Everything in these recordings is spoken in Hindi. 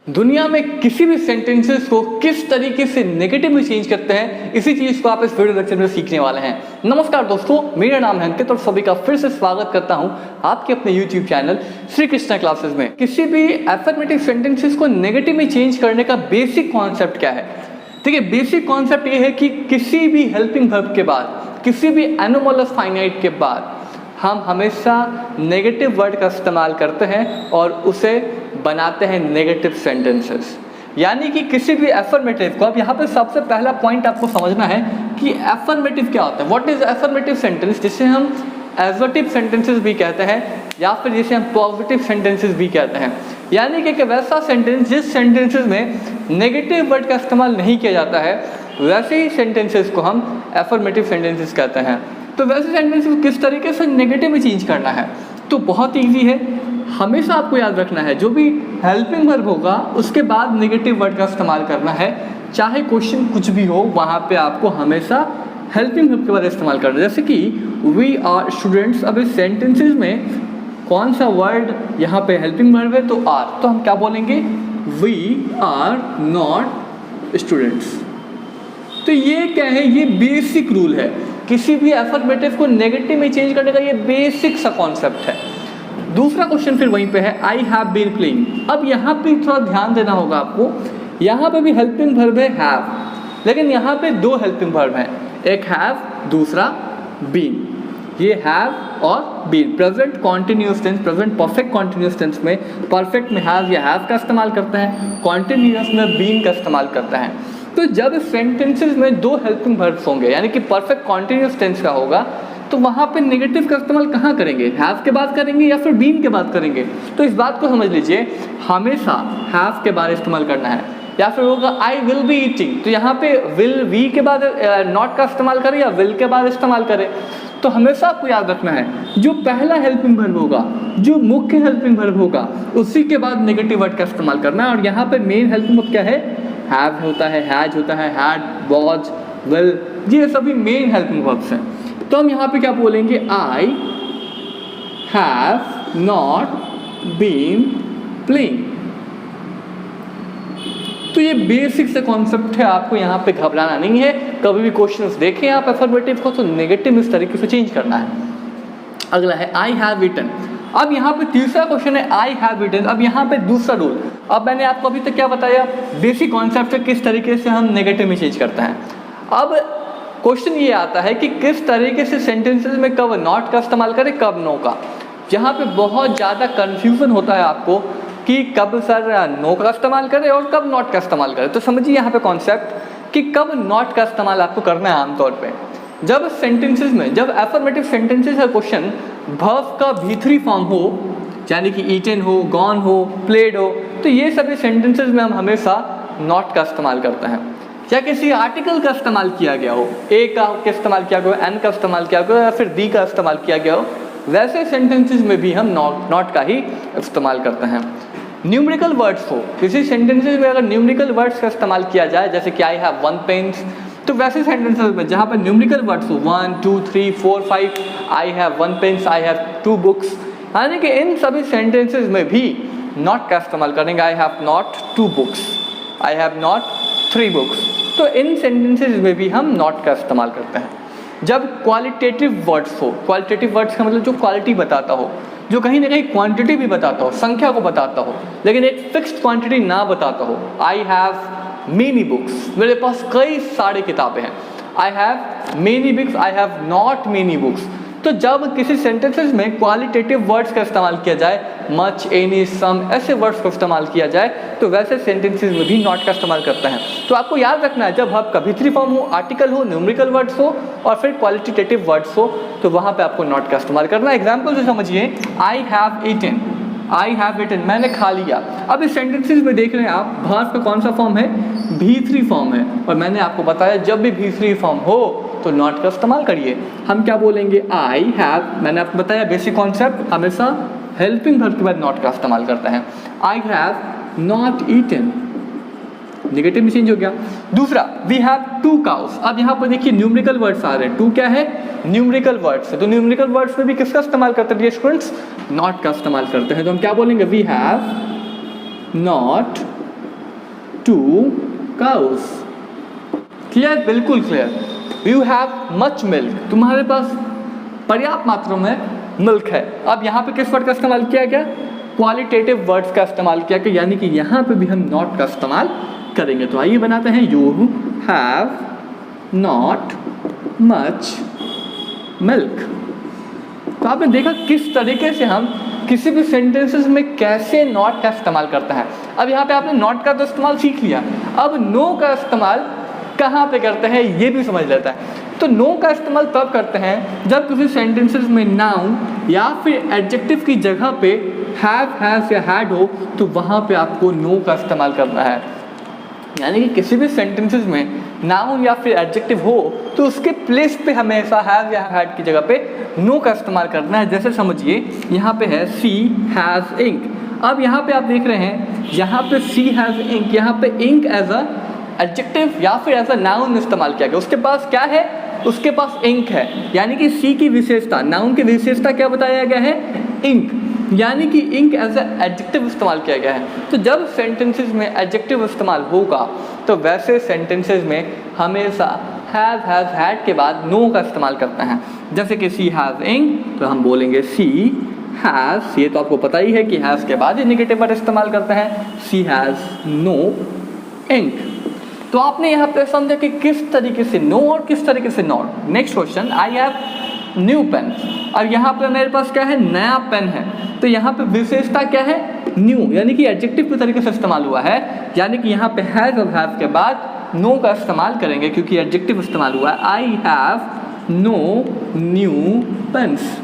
दुनिया में किसी भी सेंटेंसेस को किस तरीके से नेगेटिव में चेंज करते हैं, इसी चीज को आप इस वीडियो लेक्चर में सीखने वाले हैं। नमस्कार दोस्तों, मेरा नाम है अंकित और सभी का फिर से स्वागत करता हूं आपके अपने YouTube channel Shri Krishna classes में। किसी भी एफर्मेटिव सेंटेंसेस को नेगेटिव में चेंज करने का बेसिक कॉन्सेप्ट क्या है? देखिए, बेसिक कॉन्सेप्ट ये है कि किसी भी हेल्पिंग वर्ब के बाद, किसी भी एनोमलस फाइनाइट के बाद हम हमेशा नेगेटिव वर्ड का इस्तेमाल करते हैं और उसे बनाते हैं नेगेटिव सेंटेंसेस। यानी कि किसी भी एफर्मेटिव को, अब यहाँ पे सबसे पहला पॉइंट आपको समझना है कि एफर्मेटिव क्या होता है। व्हाट इज एफर्मेटिव सेंटेंस, जिसे हम एजर्टिव सेंटेंसेस भी कहते हैं या फिर जिसे हम पॉजिटिव सेंटेंसेस भी कहते हैं। यानी कि वैसा सेंटेंस जिस सेंटेंसेस में नेगेटिव वर्ड का इस्तेमाल नहीं किया जाता है, वैसे ही सेंटेंसेस को हम एफर्मेटिव सेंटेंसेस कहते हैं। तो वैसे सेंटेंस को किस तरीके से नेगेटिव में चेंज करना है, तो बहुत ईजी है। हमेशा आपको याद रखना है, जो भी हेल्पिंग वर्ब होगा उसके बाद नेगेटिव वर्ड का इस्तेमाल करना है। चाहे क्वेश्चन कुछ भी हो, वहाँ पे आपको हमेशा हेल्पिंग वर्ब के बाद इस्तेमाल करना है। जैसे कि वी आर स्टूडेंट्स, अब इस सेंटेंसेस में कौन सा वर्ड यहाँ पे हेल्पिंग वर्ब है, तो आर। तो हम क्या बोलेंगे? We are not students. तो ये क्या है? ये बेसिक रूल है। किसी भी एफर्मेटिव को नेगेटिव में चेंज करने का ये बेसिक सा कॉन्सेप्ट है। दूसरा क्वेश्चन फिर वहीं पे है, आई हैव बीन प्लेइंग। अब यहाँ पे थोड़ा ध्यान देना होगा आपको। यहाँ पे भी हेल्पिंग वर्ब है हैव, लेकिन यहाँ पे दो हेल्पिंग वर्ब हैं, एक हैव, दूसरा बीन। ये हैव और been present continuous tense, present perfect continuous tense में परफेक्ट में हैव या हैव का इस्तेमाल करते हैं, कॉन्टिन्यूअस में बीन का इस्तेमाल करते हैं। तो जब सेंटेंसेस में दो हेल्पिंग वर्ब्स होंगे, यानी कि परफेक्ट कॉन्टिन्यूअस टेंस का होगा, तो वहाँ पे नेगेटिव का इस्तेमाल कहाँ करेंगे? हैव के बाद करेंगे या फिर बीन के बाद करेंगे? तो इस बात को समझ लीजिए, हमेशा हैव के बाद इस्तेमाल करना है। या फिर होगा आई विल बी ईटिंग, तो यहाँ पे विल वी के बाद नॉट का इस्तेमाल करें या विल के बाद इस्तेमाल करें। तो हमेशा आपको याद रखना है, जो पहला हेल्पिंग वर्ब होगा, जो मुख्य हेल्पिंग वर्ब होगा, उसी के बाद नेगेटिव वर्ड का इस्तेमाल करना है। और यहाँ पे मेन हेल्पिंग वर्ब क्या है? हैव होता है, हैज होता है, हैड, वॉज, विल, ये सभी मेन हेल्पिंग वर्ब्स हैं। तो हम यहाँ पे क्या बोलेंगे? I have not been playing. तो ये बेसिक से कॉन्सेप्ट है, आपको यहाँ पे घबराना नहीं है। कभी भी क्वेश्चंस देखें आप एफर्मेटिव को, तो नेगेटिव इस तरीके से चेंज करना है। अगला है आई हैव ईटन। अब यहाँ पे तीसरा क्वेश्चन है आई हैव ईटन। अब यहाँ पे दूसरा रूल, अब मैंने आपको अभी तक क्या बताया? बेसिक कॉन्सेप्ट है किस तरीके से हम नेगेटिव में चेंज करते हैं। अब क्वेश्चन ये आता है कि किस तरीके से सेंटेंसेस में कब नॉट का इस्तेमाल करें, कब नो का। जहाँ पे बहुत ज़्यादा कन्फ्यूजन होता है आपको कि कब सर नो का इस्तेमाल करें और कब नॉट का इस्तेमाल करें। तो समझिए यहाँ पे कॉन्सेप्ट कि कब नॉट का इस्तेमाल आपको करना है। आमतौर पे जब सेंटेंसेस में, जब एफर्मेटिव सेंटेंसेस का क्वेश्चन वर्ब का V3 फॉर्म हो, यानी कि ईटन हो, गॉन हो, प्लेड हो, तो ये सभी सेंटेंसेस में हम हमेशा नॉट का इस्तेमाल करते हैं। या किसी आर्टिकल का इस्तेमाल किया गया हो, ए का इस्तेमाल किया गया हो, एन का इस्तेमाल किया गया हो, या फिर दी का इस्तेमाल किया गया हो, वैसे सेंटेंसेस में भी हम नॉट का ही इस्तेमाल करते हैं। न्यूमेरिकल वर्ड्स हो, किसी सेंटेंसेस में अगर न्यूमेरिकल वर्ड्स का इस्तेमाल किया जाए, जैसे कि आई हैव 1 पेन्स, तो वैसे सेंटेंसेस में जहाँ पर न्यूमेरिकल वर्ड्स हो 1 2 3 4 5, I have 1 pens, I have 2 books, यानी कि इन सभी सेंटेंसेस में भी नॉट का इस्तेमाल करेंगे। आई have not 2 books, I have not 3 books. तो इन सेंटेंसेस में भी हम नॉट का इस्तेमाल करते हैं। जब क्वालिटेटिव वर्ड्स हो, क्वालिटेटिव वर्ड्स का मतलब जो क्वालिटी बताता हो, जो कहीं ना कहीं क्वांटिटी भी बताता हो, संख्या को बताता हो, लेकिन एक फिक्स्ड क्वांटिटी ना बताता हो। आई हैव मेनी बुक्स, मेरे पास कई सारी किताबें हैं। I have many books, I have not many books. तो जब किसी सेंटेंसेस में क्वालिटेटिव वर्ड्स का इस्तेमाल किया जाए, मच, एनी, सम, ऐसे वर्ड्स का इस्तेमाल किया जाए, तो वैसे सेंटेंसेस में भी नॉट का इस्तेमाल करते हैं। तो आपको याद रखना है, जब वर्ब का V3 फॉर्म हो, आर्टिकल हो, न्यूमेरिकल वर्ड्स हो और फिर क्वालिटेटिव वर्ड्स हो, तो वहाँ पे आपको नॉट का इस्तेमाल करना है। एग्जाम्पल से समझिए, I have eaten, I have eaten, मैंने खा लिया। अब इस सेंटेंसेस में देख रहे हैं आप, वर्ब का कौन सा फॉर्म है? V3 फॉर्म है। और मैंने आपको बताया जब भी V3 फॉर्म हो तो नॉट का इस्तेमाल करिए। हम क्या बोलेंगे? आई हैव, मैंने आपको बताया बेसिक कॉन्सेप्ट, हमेशा हेल्पिंग वर्ब के बाद नॉट का इस्तेमाल करता है। I have not eaten, negative में चेंज हो गया। दूसरा, वी हैव 2 काउस। अब यहाँ पर देखिए न्यूमेरिकल वर्ड्स आ रहे हैं। 2 क्या है? न्यूमेरिकल वर्ड्स है। तो न्यूमेरिकल वर्ड्स में भी किसका इस्तेमाल करते हैं स्टूडेंट्स? नॉट का इस्तेमाल करते हैं। तो हम क्या बोलेंगे? We have not 2 cows। Clear, बिल्कुल clear. You have much milk, तुम्हारे पास पर्याप्त मात्रा में मिल्क है। अब यहाँ पे किस वर्ड का इस्तेमाल किया गया? क्वालिटेटिव वर्ड्स का इस्तेमाल किया गया, यानी कि यहाँ पे भी हम नॉट का इस्तेमाल करेंगे। तो आइए बनाते हैं, you have not much milk. तो आपने देखा किस तरीके से हम किसी भी सेंटेंसेस में कैसे नॉट का इस्तेमाल करते हैं। अब यहाँ पे आपने नॉट का तो इस्तेमाल सीख लिया, अब नो का इस्तेमाल कहाँ पे करते हैं ये भी समझ लेता है। तो नो का इस्तेमाल तब करते हैं जब किसी सेंटेंसेस में नाउन या फिर एडजेक्टिव की जगह पे हैव, हैज़ या हैड हो, तो वहाँ पे आपको नो का इस्तेमाल करना है। यानी कि किसी भी सेंटेंसेस में नाउन या फिर एडजेक्टिव हो तो उसके प्लेस पे हमेशा हैव या हैड की जगह पे नो का इस्तेमाल करना है। जैसे समझिए यहाँ पे है सी हैज़ इंक। अब यहाँ पे आप देख रहे हैं यहाँ पे सी हैज़ इंक, यहाँ पे इंक एज अ एडजेक्टिव या फिर एज अ नाउन इस्तेमाल किया गया। उसके पास क्या है? उसके पास इंक है, यानी कि सी की विशेषता, नाउन की विशेषता क्या बताया गया है? इंक, यानी कि इंक एज अ एडजेक्टिव इस्तेमाल किया गया है। तो जब सेंटेंसेस में एडजेक्टिव इस्तेमाल होगा तो वैसे सेंटेंसेस में हमेशा हैव, हैज़, हैड के बाद नो का इस्तेमाल करते हैं। जैसे कि सी हैज़ इंक, तो हम बोलेंगे सी हैज़, ये तो आपको पता ही है कि हैज़ के बाद ही नेगेटिव वर्ड इस्तेमाल करते हैं, सी हैज़ नो इंक। तो आपने यहाँ पे समझा कि किस तरीके से नो और किस तरीके से not. Next question, I have new pen. और यहाँ पे मेरे पास क्या है? नया पेन है। तो यहाँ पे विशेषता क्या है? न्यू, यानी कि एडजेक्टिव के तरीके से इस्तेमाल हुआ है, यानी कि यहाँ पे हैव और हैव के बाद नो का इस्तेमाल करेंगे क्योंकि एडजेक्टिव इस्तेमाल हुआ है। I have no new pens.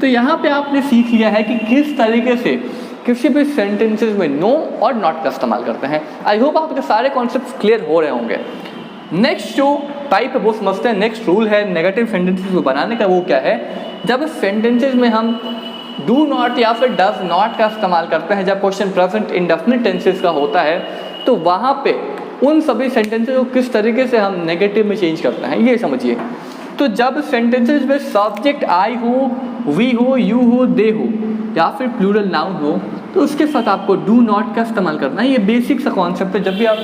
तो यहाँ पे आपने सीख लिया है कि किस तरीके से किसी भी सेंटेंसेस में नो और नॉट का इस्तेमाल करते हैं। आई होप आपके सारे कॉन्सेप्ट्स क्लियर हो रहे होंगे। नेक्स्ट जो टाइप है वो समझते हैं। नेक्स्ट रूल है नेगेटिव सेंटेंसेस को बनाने का। वो क्या है? जब सेंटेंसेस में हम डू नॉट या फिर डज नॉट का इस्तेमाल करते हैं, जब क्वेश्चन प्रेजेंट इंडेफिनिट टेंसेस का होता है, तो वहाँ पे उन सभी सेंटेंसेस को किस तरीके से हम नेगेटिव में चेंज करते हैं ये समझिए। तो जब सेंटेंसेस में सब्जेक्ट आई हो, वी हो, यू हो, दे हो या फिर प्लूरल नाउन हो, तो उसके साथ आपको डू नॉट का इस्तेमाल करना है। ये बेसिक सा कॉन्सेप्ट है। जब भी आप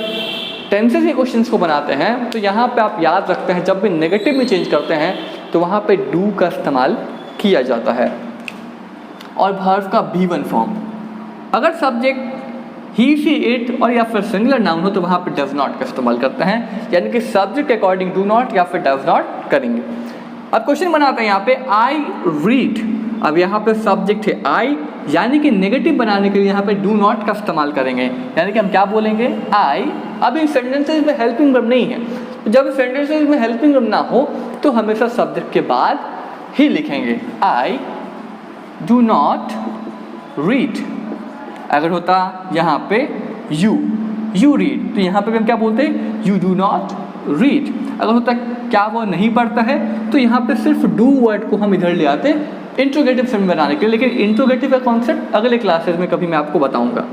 टेंसेस के क्वेश्चंस को बनाते हैं तो यहाँ पे आप याद रखते हैं, जब भी नेगेटिव में चेंज करते हैं तो वहाँ पे डू का इस्तेमाल किया जाता है। और वर्ब का V1 फॉर्म, अगर सब्जेक्ट ही, शी, इट और या फिर सिंगुलर नाउन हो तो वहाँ पे डज नॉट का इस्तेमाल करते हैं, यानी कि सब्जेक्ट के अकॉर्डिंग डू नॉट या फिर डज नॉट करेंगे। अब क्वेश्चन बनाते हैं यहाँ पे आई रीड। अब यहाँ पे सब्जेक्ट है आई, यानी कि नेगेटिव बनाने के लिए यहाँ पे डू नॉट का इस्तेमाल करेंगे, यानी कि हम क्या बोलेंगे? आई। अब इन सेंटेंसेस में हेल्पिंग वर्ब नहीं है, तो जब सेंटेंसेस में हेल्पिंग वर्ब ना हो तो हमेशा सब्जेक्ट के बाद ही लिखेंगे आई डू नॉट रीड। अगर होता यहाँ पे यू रीड, तो यहाँ पे हम क्या बोलते हैं? You do not read. अगर होता क्या वो नहीं पढ़ता है, तो यहाँ पे सिर्फ डू वर्ड को हम इधर ले आते इंट्रोगेटिव सेंटेंस बनाने के लिए। लेकिन इंट्रोगेटिव का कॉन्सेप्ट अगले क्लासेस में कभी मैं आपको बताऊंगा।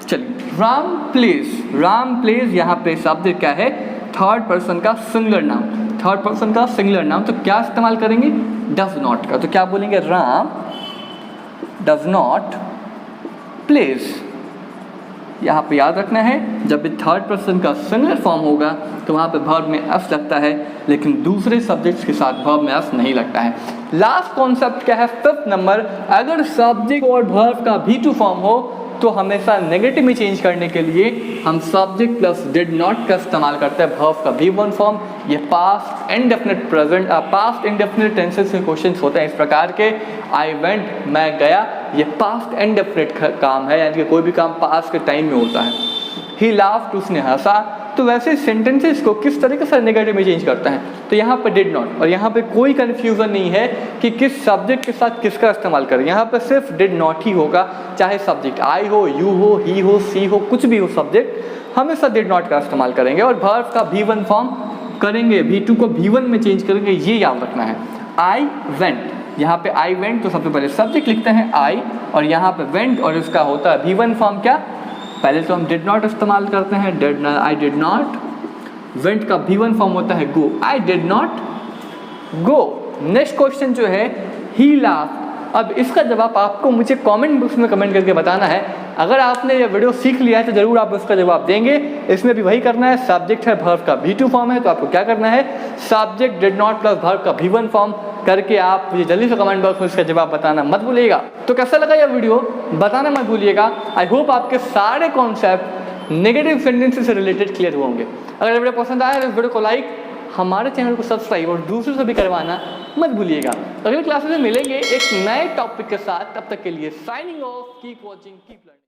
चलिए, राम प्लेज। राम प्लेज यहाँ पे सब्जेक्ट क्या है? थर्ड पर्सन का सिंगुलर नाउन। थर्ड पर्सन का सिंगुलर नाउन, तो क्या इस्तेमाल करेंगे? डज नॉट का। तो क्या बोलेंगे? Ram does not plays. यहाँ पे याद रखना है, जब भी थर्ड पर्सन का सिंगुलर फॉर्म होगा तो वहाँ पे वर्ब में एस लगता है, लेकिन दूसरे सब्जेक्ट्स के साथ वर्ब में एस नहीं लगता है। लास्ट कॉन्सेप्ट क्या है? फिफ्थ नंबर, अगर सब्जेक्ट और वर्ब का V2 फॉर्म हो तो हमेशा नेगेटिव में चेंज करने के लिए हम सब्जेक्ट प्लस डिड नॉट का इस्तेमाल करते हैं। वर्ब का V1 फॉर्म, ये past indefinite present, past indefinite tenses के क्वेश्चंस होते हैं इस प्रकार के। आई वेंट, मैं गया, ये पास्ट इंडेफिनिट काम है, यानी कि कोई भी काम पास्ट के टाइम में होता है। ही लाफ्ड, उसने हंसा। तो वैसे सेंटेंसेस को किस तरीके से नेगेटिव में चेंज करता है? तो यहाँ पे डिड नॉट, और यहाँ पे कोई कन्फ्यूज़न नहीं है कि किस सब्जेक्ट के साथ किसका इस्तेमाल करें। यहाँ पे सिर्फ डिड नॉट ही होगा, चाहे सब्जेक्ट आई हो, यू हो, ही हो, सी हो, कुछ भी हो सब्जेक्ट, हमेशा डिड नॉट का इस्तेमाल करेंगे। और वर्ब का V1 फॉर्म करेंगे, V2 को V1 में चेंज करेंगे, ये याद रखना है। आई वेंट, यहाँ पे आई वेंट, तो सबसे पहले सब्जेक्ट लिखते हैं आई, और यहाँ पे वेंट और इसका होता है V1 फॉर्म क्या? पहले तो हम डिड नॉट इस्तेमाल करते हैं, आई डिड नॉट। वेंट का V1 फॉर्म होता है go, I did not go. Next question जो है, ही लाफ्ड। अब इसका जवाब आपको मुझे कमेंट बॉक्स में कमेंट करके बताना है। अगर आपने ये वीडियो सीख लिया है तो जरूर आप उसका जवाब देंगे। इसमें भी वही करना है, सब्जेक्ट है वर्ब का V2 फॉर्म है तो आपको क्या करना है, subject did not plus verb का V1 फॉर्म करके आप मुझे जल्दी से कमेंट बॉक्स में इसका जवाब बताना मत भूलिएगा। तो कैसा लगा यह वीडियो बताना मत भूलिएगा। आई होप आपके सारे कॉन्सेप्ट नेगेटिव सेंटेंसेस से रिलेटेड क्लियर हुए होंगे। अगर वीडियो पसंद आया तो इस वीडियो को लाइक, हमारे चैनल को सब्सक्राइब और दूसरों से भी करवाना मत भूलिएगा। अगली क्लासेस में मिलेंगे एक नए टॉपिक के साथ, तब तक के लिए signing off, keep watching, keep learning.